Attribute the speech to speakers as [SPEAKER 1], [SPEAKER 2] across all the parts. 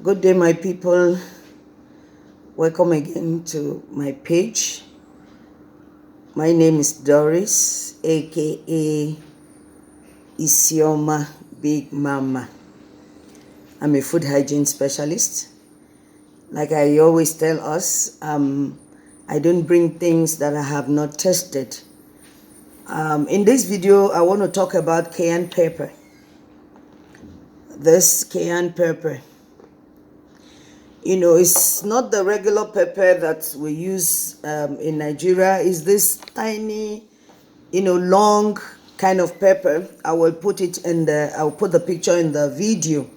[SPEAKER 1] Good day, my people. Welcome again to my page. My name is Doris, aka Isioma Big Mama. I'm a food hygiene specialist. Like I always tell us, I don't bring things that I have not tested. In this video, I want to talk about cayenne pepper. This cayenne pepper, it's not the regular pepper that we use in Nigeria. It's this tiny, long kind of pepper. I'll put the picture in the video.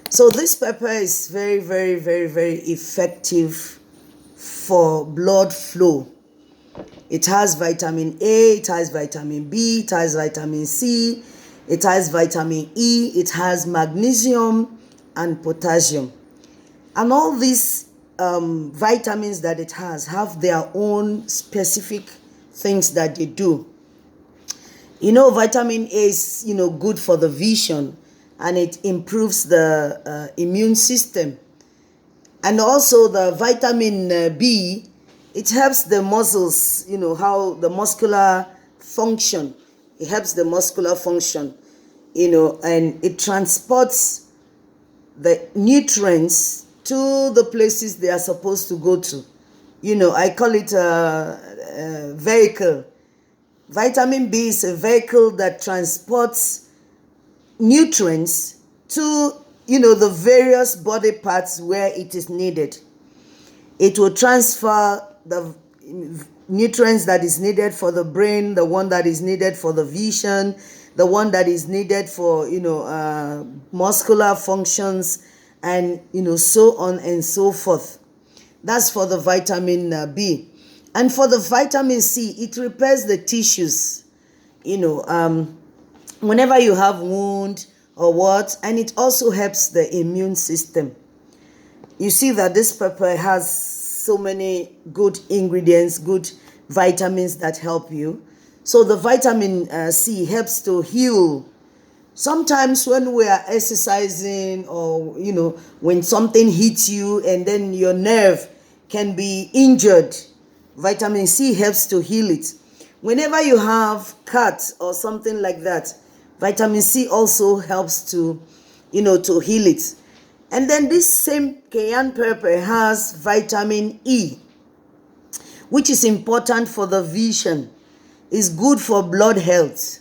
[SPEAKER 1] So this pepper is very, very, very, very effective for blood flow. It has vitamin A, it has vitamin B, it has vitamin C, it has vitamin E, it has magnesium and potassium. And all these vitamins that it has have their own specific things that they do. Vitamin A is, good for the vision, and it improves the immune system. And also the vitamin B, it helps the muscles, how the muscular function. It helps the muscular function, and it transports the nutrients to the places they are supposed to go to. I call it a vehicle. Vitamin B is a vehicle that transports nutrients to, the various body parts where it is needed. It will transfer the nutrients that is needed for the brain, the one that is needed for the vision, the one that is needed for, muscular functions, and, so on and so forth. That's for the vitamin B. And for the vitamin C, it repairs the tissues, whenever you have wound or what, and it also helps the immune system. You see that this pepper has so many good ingredients, good vitamins that help you. So the vitamin C helps to heal. Sometimes when we are exercising, or when something hits you and then your nerve can be injured, vitamin C helps to heal it. Whenever you have cuts or something like that, vitamin C also helps to to heal it. And then this same cayenne pepper has vitamin E, which is important for the vision. It's good for blood health.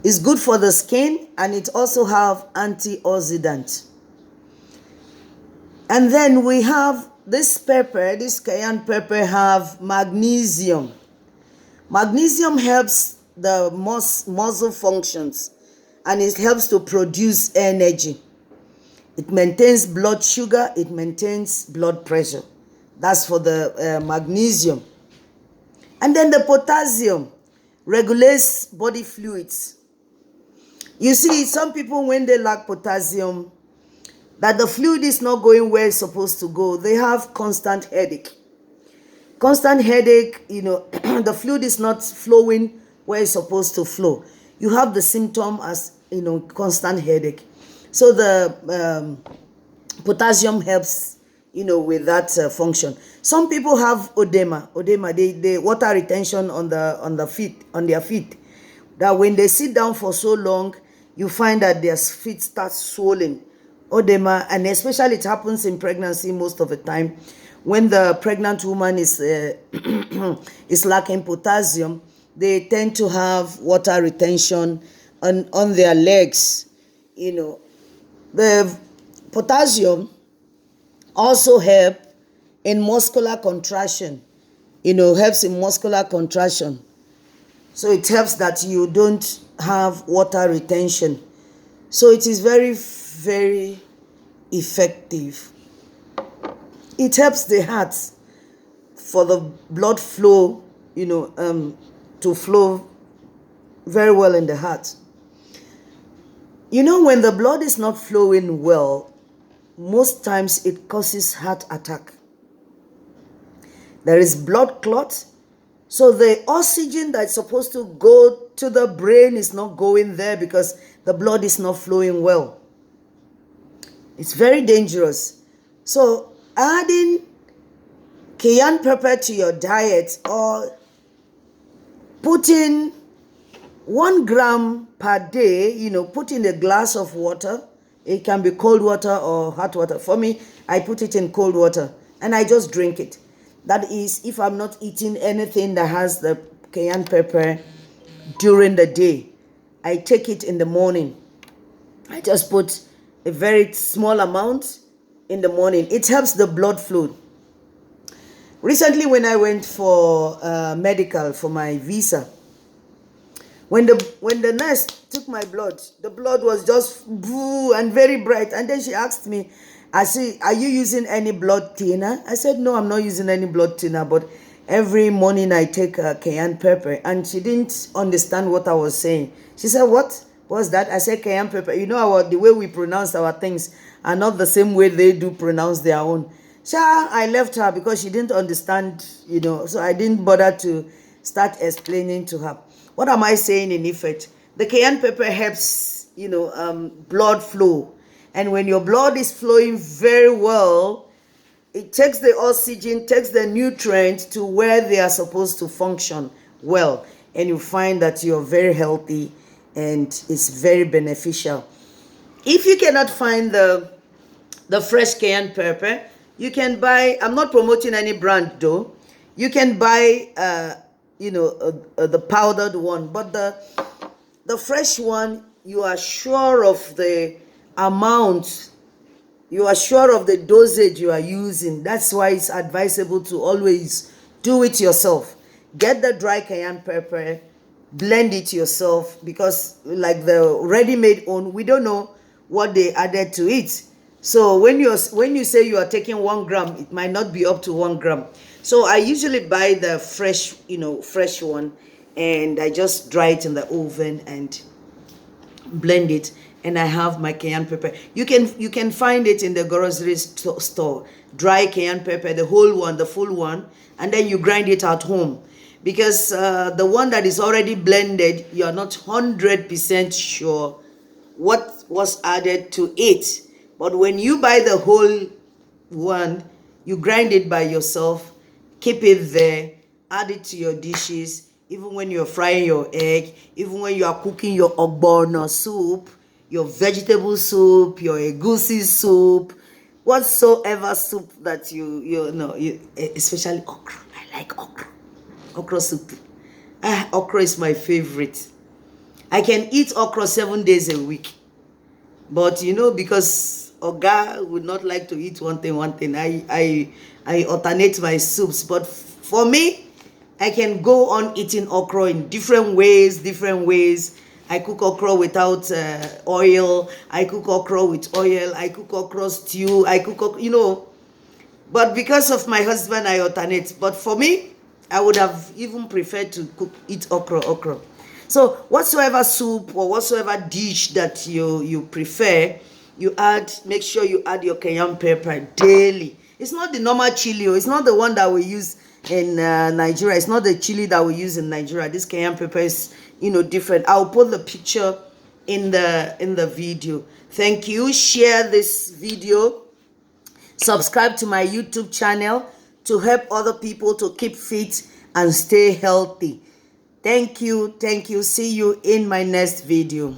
[SPEAKER 1] It's good for the skin, and it also have antioxidant. And then we have this pepper, this cayenne pepper have magnesium. Magnesium helps the muscle functions, and it helps to produce energy. It maintains blood sugar, it maintains blood pressure. That's for the magnesium. And then the potassium regulates body fluids. You see, some people, when they lack potassium, that the fluid is not going where it's supposed to go, they have constant headache. Constant headache, the fluid is not flowing where it's supposed to flow. You have the symptom as, constant headache. So the potassium helps, with that function. Some people have edema, the water retention on their feet. That when they sit down for so long, you find that their feet start swollen. Edema, and especially it happens in pregnancy most of the time. When the pregnant woman is is lacking potassium, they tend to have water retention on their legs. The potassium also help in muscular contraction. Helps in muscular contraction. So it helps that you don't have water retention. So it is very, very effective. It helps the heart for the blood flow, to flow very well in the heart. When the blood is not flowing well, most times it causes heart attack. There is blood clot. So the oxygen that's supposed to go to the brain is not going there because the blood is not flowing well. It's very dangerous. So adding cayenne pepper to your diet, or putting 1 gram per day, put in a glass of water. It can be cold water or hot water. For me, I put it in cold water and I just drink it. That is, if I'm not eating anything that has the cayenne pepper during the day, I take it in the morning. I just put a very small amount in the morning. It helps the blood flow. Recently, when I went for medical for my visa, when the nurse took my blood, the blood was just blue and very bright. And then she asked me, I said, "Are you using any blood thinner?" I said, "No, I'm not using any blood thinner, but every morning I take cayenne pepper." And she didn't understand what I was saying. She said, "What was that?" I said, "Cayenne pepper." The way we pronounce our things are not the same way they do pronounce their own. So I left her because she didn't understand, so I didn't bother to start explaining to her. What am I saying in effect? The cayenne pepper helps, blood flow. And when your blood is flowing very well, it takes the oxygen, takes the nutrients to where they are supposed to function well. And you find that you're very healthy and it's very beneficial. If you cannot find the fresh cayenne pepper, you can buy, I'm not promoting any brand though, you can buy the powdered one, but the fresh one, you are sure of the amount, you are sure of the dosage you are using. That's why it's advisable to always do it yourself. Get the dry cayenne pepper, blend it yourself, because like the ready-made one, we don't know what they added to it. So when you say you are taking 1 gram, it might not be up to 1 gram. So I usually buy the fresh one, and I just dry it in the oven and blend it, and I have my cayenne pepper. You can find it in the grocery store. Dry cayenne pepper, the whole one, the full one, and then you grind it at home. Because the one that is already blended, you're not 100% sure what was added to it. But when you buy the whole one, you grind it by yourself, keep it there, add it to your dishes, even when you're frying your egg, even when you are cooking your ogbono soup, your vegetable soup, your egusi soup, whatsoever soup that especially okra. I like okra soup. Okra is my favorite. I can eat okra 7 days a week. But because Oga would not like to eat one thing, I alternate my soups. But for me, I can go on eating okra in different ways. I cook okra without oil. I cook okra with oil. I cook okra stew. I cook okra, But because of my husband, I alternate. But for me, I would have even preferred to eat okra. So whatsoever soup or whatsoever dish that you prefer, make sure you add your cayenne pepper daily. It's not the normal chili. It's not the one that we use in Nigeria. It's not the chili that we use in Nigeria. This cayenne pepper is different. I'll put the picture in the video. Thank you. Share this video. Subscribe to my YouTube channel to help other people to keep fit and stay healthy. Thank you. See you in my next video.